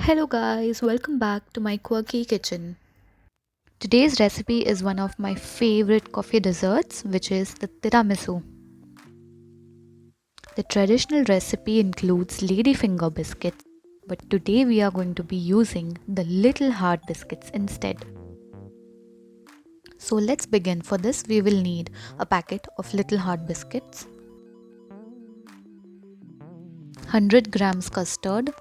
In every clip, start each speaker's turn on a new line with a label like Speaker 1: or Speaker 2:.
Speaker 1: Hello guys, welcome back to my quirky kitchen. Today's recipe is one of my favorite coffee desserts, which is the tiramisu. The traditional recipe includes ladyfinger biscuits, but today we are going to be using the little heart biscuits instead. So let's begin. For this we will need a packet of little heart biscuits, 100 grams custard,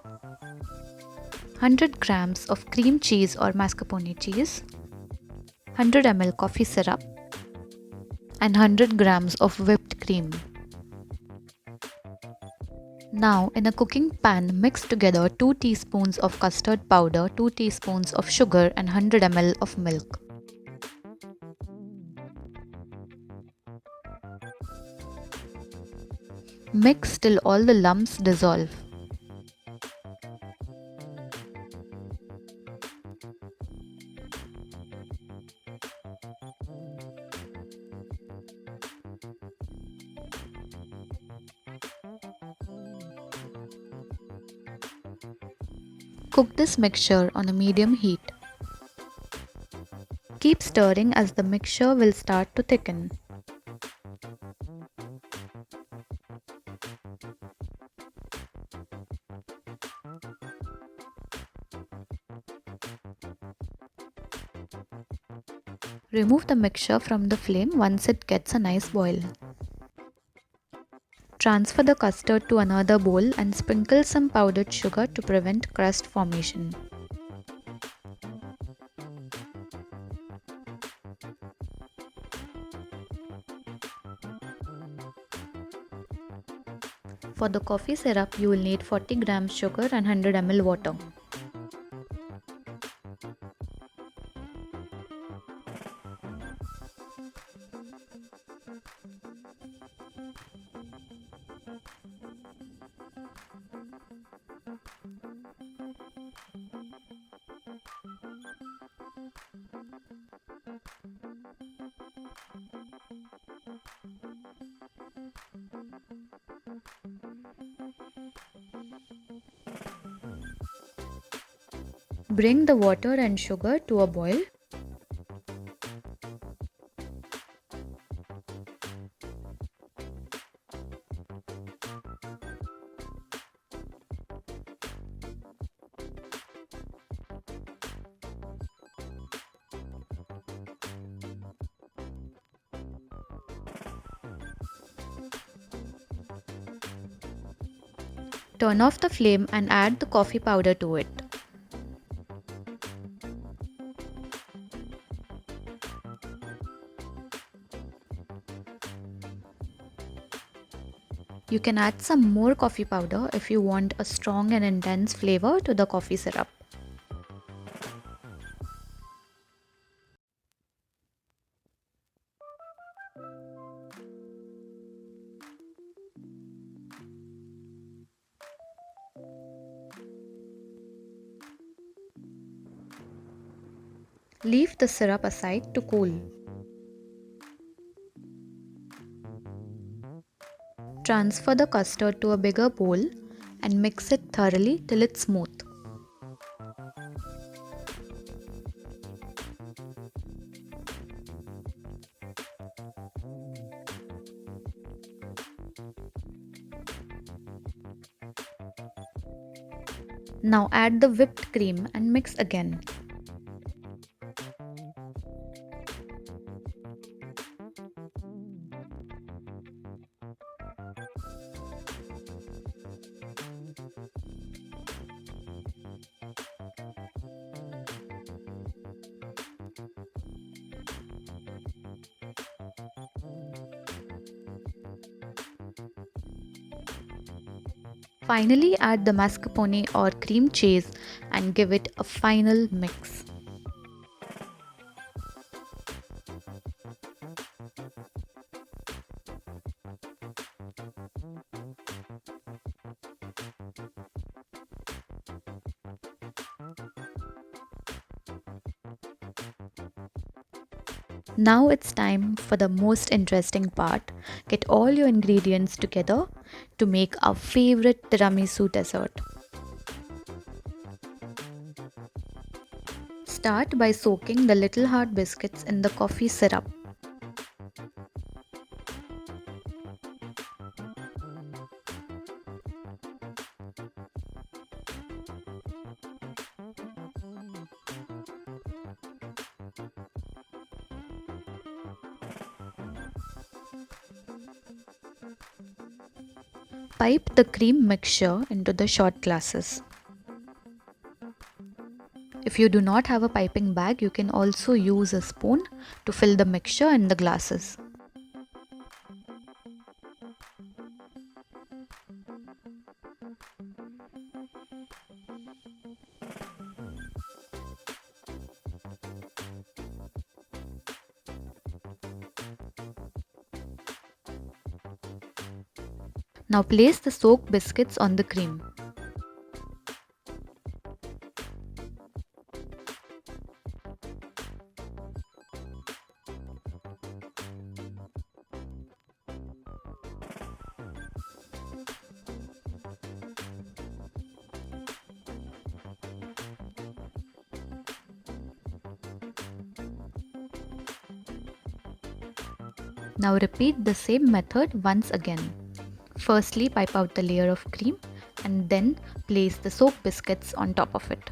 Speaker 1: 100 grams of cream cheese or mascarpone cheese, 100 ml coffee syrup, and 100 grams of whipped cream. Now in a cooking pan, mix together 2 teaspoons of custard powder, 2 teaspoons of sugar and 100 ml of milk. Mix till all the lumps dissolve. Cook this mixture on a medium heat. Keep stirring as the mixture will start to thicken. Remove the mixture from the flame once it gets a nice boil. Transfer the custard to another bowl and sprinkle some powdered sugar to prevent crust formation. For the coffee syrup, you will need 40 grams sugar and 100 ml water. Bring the water and sugar to a boil. Turn off the flame and add the coffee powder to it. You can add some more coffee powder if you want a strong and intense flavor to the coffee syrup. Leave the syrup aside to cool. Transfer the custard to a bigger bowl and mix it thoroughly till it's smooth. Now add the whipped cream and mix again. Finally, add the mascarpone or cream cheese and give it a final mix. Now it's time for the most interesting part. Get all your ingredients together to make our favorite tiramisu dessert. Start by soaking the little hard biscuits in the coffee syrup. Pipe the cream mixture into the shot glasses. If you do not have a piping bag, you can also use a spoon to fill the mixture in the glasses. Now place the soaked biscuits on the cream. Now repeat the same method once again. Firstly, pipe out the layer of cream and then place the soaked biscuits on top of it.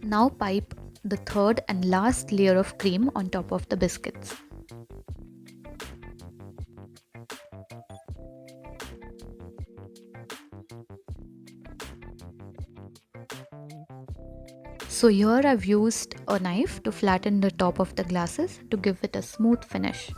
Speaker 1: Now pipe the third and last layer of cream on top of the biscuits. So here I've used a knife to flatten the top of the glasses to give it a smooth finish.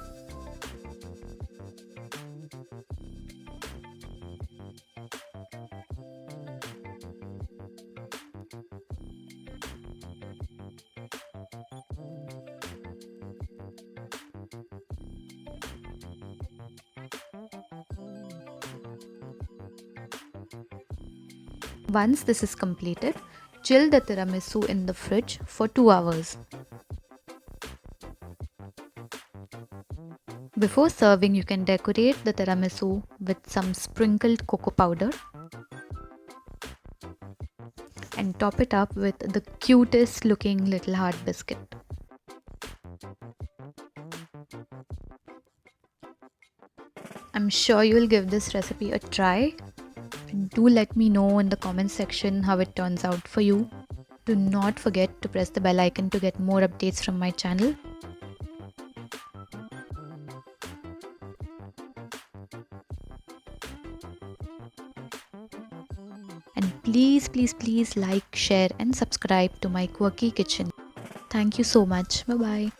Speaker 1: Once this is completed, chill the tiramisu in the fridge for 2 hours. Before serving, you can decorate the tiramisu with some sprinkled cocoa powder and top it up with the cutest looking little heart biscuit. I'm sure you'll give this recipe a try. Do let me know in the comment section how it turns out for you. Do not forget to press the bell icon to get more updates from my channel. And please like, share and subscribe to my quirky kitchen. Thank you so much. Bye bye.